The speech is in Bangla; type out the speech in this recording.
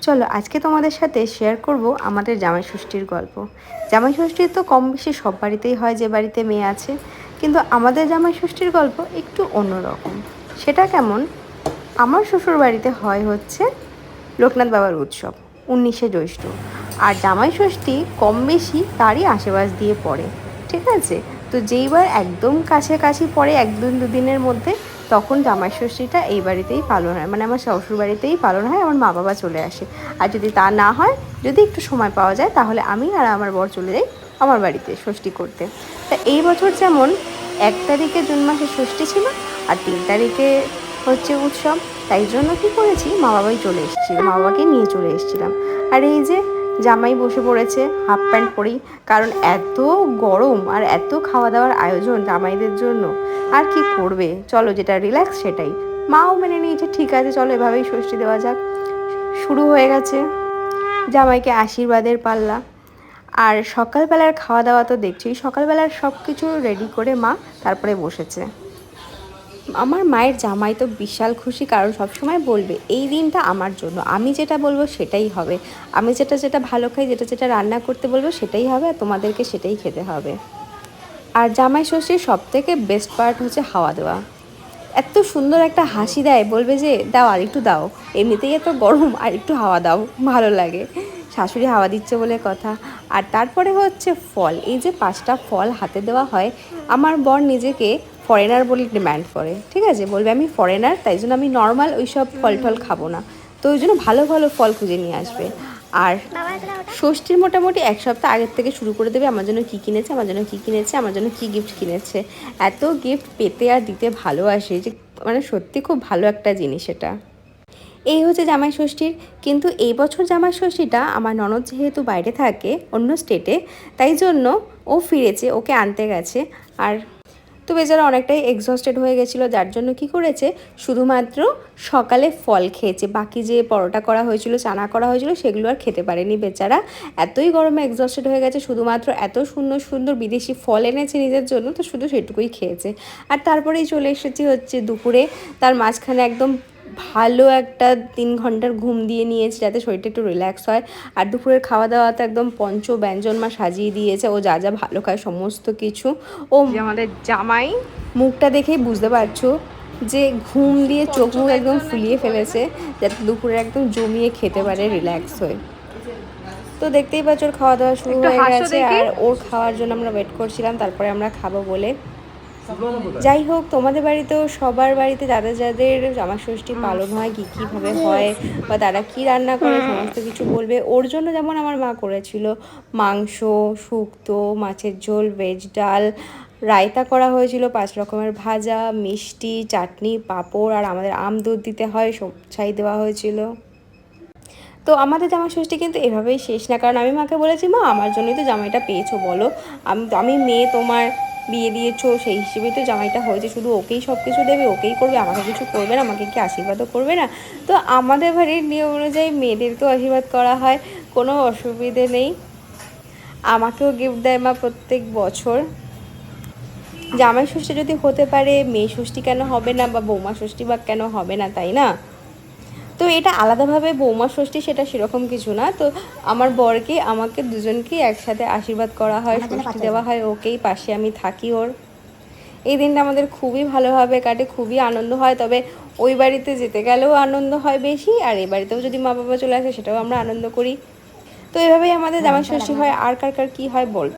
চলো আজকে তোমাদের সাথে শেয়ার করব আমাদের জামাই ষষ্ঠীর গল্প। জামাই ষষ্ঠী তো কম বেশি সব বাড়িতেই হয়, যে বাড়িতে মেয়ে আছে, কিন্তু আমাদের জামাই ষষ্ঠীর গল্প একটু অন্যরকম। সেটা কেমন? আমার শ্বশুর বাড়িতে হয় হচ্ছে লোকনাথ বাবার উৎসব 19শে জ্যৈষ্ঠ, আর জামাই ষষ্ঠী কম বেশি তারই আশেপাশ দিয়ে পড়ে, ঠিক আছে? তো যেইবার একদম কাছাকাছি পড়ে, দুদিনের মধ্যে, তখন জামাই ষষ্ঠীটা এই বাড়িতেই পালন হয়, মানে আমার শ্বশুর বাড়িতেই পালন হয়। আমার মা বাবা চলে আসে, আর যদি তা না হয়, যদি একটু সময় পাওয়া যায়, তাহলে আমি আর আমার বর চলে যাই আমার বাড়িতে ষষ্ঠী করতে। তা এই বছর যেমন 1 তারিখে জুন মাসে ষষ্ঠী ছিল, আর 3 তারিখে হচ্ছে উৎসব, তাই জন্য কী করেছি, মা বাবাই চলে এসেছিল, মা বাবাকে নিয়ে চলে এসেছিলাম। আর এই যে জামাই বসে পড়েছে হাফ প্যান্ট পরেই, কারণ এত গরম আর এত খাওয়া দাওয়ার আয়োজন জামাইদের জন্য, আর কি করবে, চলো যেটা রিল্যাক্স সেটাই। মাও মেনে নিয়েছে, ঠিক আছে চলো এভাবেই ষষ্ঠী দেওয়া যাক। শুরু হয়ে গেছে জামাইকে আশীর্বাদের পাল্লা। আর সকালবেলার খাওয়া দাওয়া তো দেখছি, সকালবেলার সব কিছু রেডি করে মা তারপরে বসেছে। আমার মায়ের জামাই তো বিশাল খুশি, কারণ সবসময় বলবে এই দিনটা আমার জন্য, আমি যেটা বলবো সেটাই হবে, আমি যেটা ভালো খাই, যেটা রান্না করতে বলবো সেটাই হবে, আর তোমাদেরকে সেটাই খেতে হবে। আর জামাই ষষ্ঠীর সবথেকে বেস্ট পার্ট হচ্ছে হাওয়া দেওয়া। এত সুন্দর একটা হাসি দেয়, বলবে যে দাও আর একটু দাও, এমনিতেই এত গরম, আর একটু হাওয়া দাও, ভালো লাগে। শাশুড়ি হাওয়া দিচ্ছে বলে কথা। আর তারপরে হচ্ছে ফল, এই যে 5টা ফল হাতে দেওয়া হয়। আমার বর নিজেকে ফরেনার বলে ডিম্যান্ড করে, ঠিক আছে, বলবে আমি ফরেনার, তাই জন্য আমি নর্মাল ওই সব ফল টল খাবো না, তো ওই জন্য ভালো ভালো ফল খুঁজে নিয়ে আসবে। আর ষষ্ঠীর মোটামুটি 1 সপ্তাহ আগের থেকে শুরু করে দেবে আমার জন্য কী কিনেছে, আমার জন্য কী কিনেছে, আমার জন্য কী গিফট কিনেছে। এত গিফট পেতে আর দিতে ভালোবাসে যে, মানে সত্যি খুব ভালো একটা জিনিস এটা। এই হচ্ছে জামাই ষষ্ঠীর। কিন্তু এই বছর জামাই ষষ্ঠীটা আমার ননদ যেহেতু বাইরে থাকে অন্য স্টেটে, তাই জন্য ও ফিরেছে, ওকে আনতে গেছে। আর তো বেচারা অনেকটাই এক্সস্টেড হয়ে গেছিলো, যার জন্য কি করেছে, শুধুমাত্র সকালে ফল খেয়েছে, বাকি যে পরোটা করা হয়েছিল, চানা করা হয়েছিল, সেগুলো আর খেতে পারেনি বেচারা। এতই গরমে এক্সস্টেড হয়ে গেছে, শুধুমাত্র এত সুন্দর সুন্দর বিদেশি ফল এনেছে নিজের জন্য, তো শুধু সেটুকুই খেয়েছে। আর তারপরেই চলে এসেছি হচ্ছে দুপুরে, তার মাঝখানে একদম ভালো একটা 3 ঘন্টার ঘুম দিয়ে নিয়েছি, যাতে শরীরটা একটু রিল্যাক্স হয়। আর দুপুরের খাওয়া দাওয়া তো একদম ব্যঞ্জন মা সাজিয়ে দিয়েছে, ও যা যা ভালো খায় সমস্ত কিছু। ও আমাদের জামাই, মুখটা দেখেই বুঝতে পারছো যে ঘুম দিয়ে চোখ মুখ একদম ফুলিয়ে ফেলেছে, যাতে দুপুরে একদম জমিয়ে খেতে পারে রিল্যাক্স হয়ে। তো দেখতেই পাচ্ছ ওর খাওয়া দাওয়া শুরু হয়ে গেছে, আর ওর খাওয়ার জন্য আমরা ওয়েট করছিলাম, তারপরে আমরা খাবো বলে। যাই হোক, তোমাদের বাড়িতেও সবার বাড়িতে যাদের যাদের জামাই ষষ্ঠী পালন হয়, কীভাবে হয় বা তারা কি রান্না করে সমস্ত কিছু বলবে। ওর জন্য যেমন আমার মা করেছিল মাংস, শুক্তো, মাছের ঝোল, ভেজ ডাল, রায়তা করা হয়েছিল, 5 রকমের ভাজা, মিষ্টি, চাটনি, পাঁপড়, আর আমাদের আম দুধ দিতে হয়, ছাই দেওয়া হয়েছিল। তো আমাদের জামাই ষষ্ঠী কিন্তু এভাবেই শেষ না, কারণ আমি মাকে বলেছি, মা আমার জন্যই তো জামাইটা পেয়েছো, বলো আমি মেয়ে, তোমার বিয়ে দিয়েছো, সেই হিসেবেই তো জামাইটা হয়েছে, শুধু ওকেই সব কিছু দেবে, ওকেই করবে, আমাকে কিছু করবে না, আমাকে কি আশীর্বাদও করবে না? তো আমাদের বাড়ির নিয়ম অনুযায়ী মেয়েদেরকেও আশীর্বাদ করা হয়, কোনো অসুবিধে নেই। আমাকেও গিফট দেয় মা প্রত্যেক বছর। জামাই ষষ্ঠী যদি হতে পারে, মেয়ে ষষ্ঠী কেন হবে না, বা বৌমা ষষ্ঠী বা কেন হবে না, তাই না? তো এটা আলাদাভাবে বৌমা ষষ্ঠী সেটা সেরকম কিছু না। তো আমার বরকে, আমাকে দুজনকেই একসাথে আশীর্বাদ করা হয়, ষষ্ঠী দেওয়া হয়, ওকেই পাশে আমি থাকি ওর। এই দিনটা আমাদের খুবই ভালোভাবে কাটে, খুবই আনন্দ হয়। তবে ওই বাড়িতে যেতে গেলেও আনন্দ হয় বেশি, আর এই বাড়িতেও যদি মা বাবা চলে আসে সেটাও আমরা আনন্দ করি। তো এভাবেই আমাদের জামাই ষষ্ঠী হয়। আর কার কার কী হয় বল।